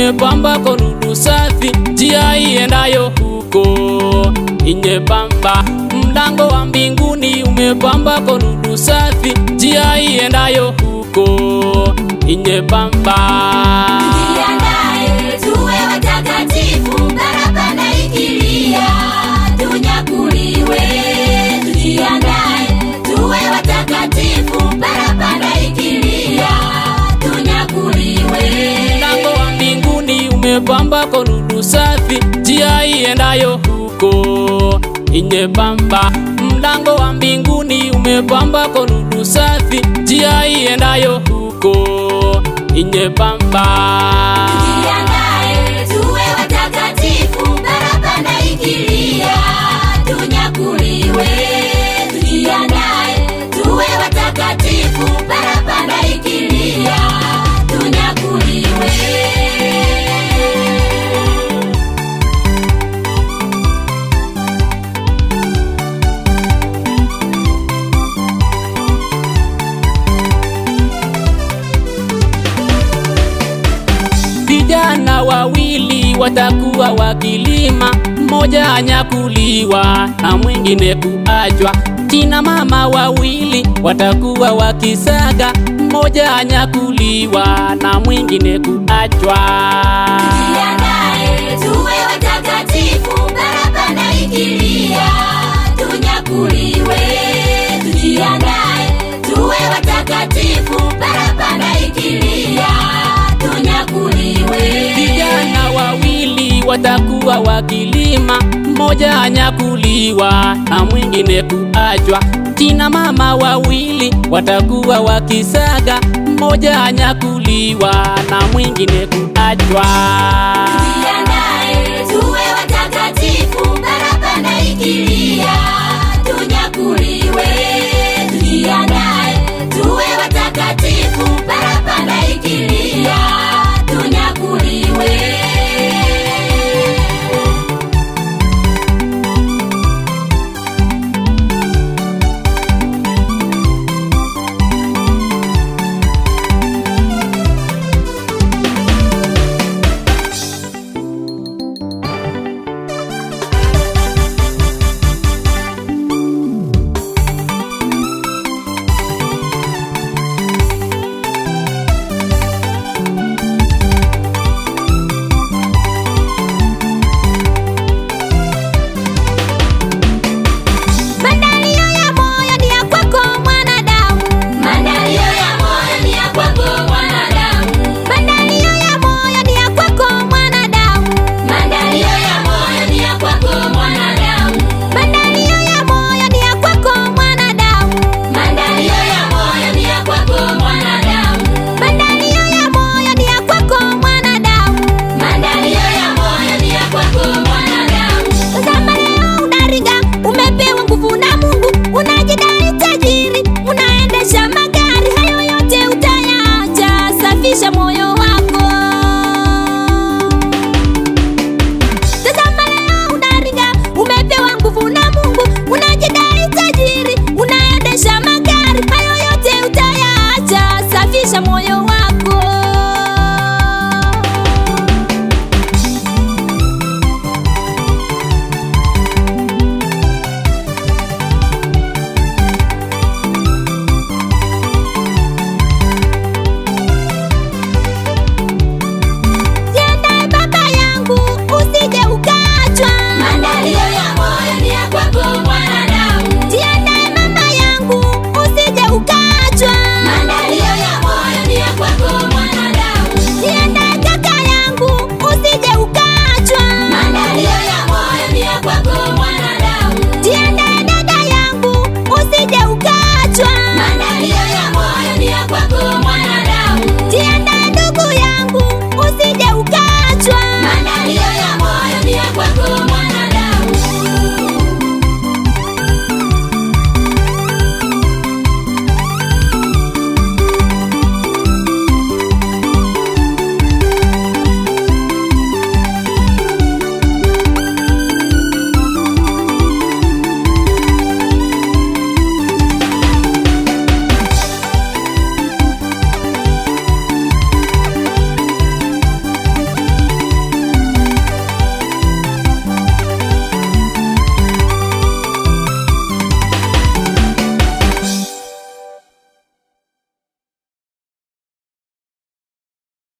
umepamba kwa nuru safi, njia iendayo huko inyepamba. Mlango wa mbinguni umepamba kwa nuru safi, njia iendayo huko inyepamba. Tujiandae tuwe watakatifu, parapanda ikilia tunyakuliwe. Tujiandae tuwe watakatifu, parapanda ikilia tunyakuliwe. Mlango wa mbinguni umepamba kwa nuru safi, njia iendayo huko inyepamba. Mlango wa mbinguni umepamba kwa nuru safi, njia iendayo huko inyepamba. Tujiandae tuwe watakatifu, parapanda ikilia tunyakuliwe. Tujiandae tuwe watakatifu, parapanda ikilia tunyakuliwe. Vijana wawili watakuwa wakilima, mmoja anyakuliwa na mwingine kuachwa. Kina mama wawili watakuwa wakisaga, mmoja anyakuliwa na mwingine kuachwa. Tujiandae tuwe watakatifu, parapanda ikilia tunyakuliwe. Tujiandae tuwe watakatifu, parapanda ikilia tunyakuliwe. Vijana wawili watakuwa wakilima, mmoja anyakuliwa na mwingine kuachwa. Kina mama wawili watakuwa wakisaga, mmoja anyakuliwa na mwingine kuachwa. Tujiandae tuwe watakatifu, parapanda ikilia tunyakuliwe. Tujiandae tuwe watakatifu, parapanda ikilia tunyakuliwe. Moyo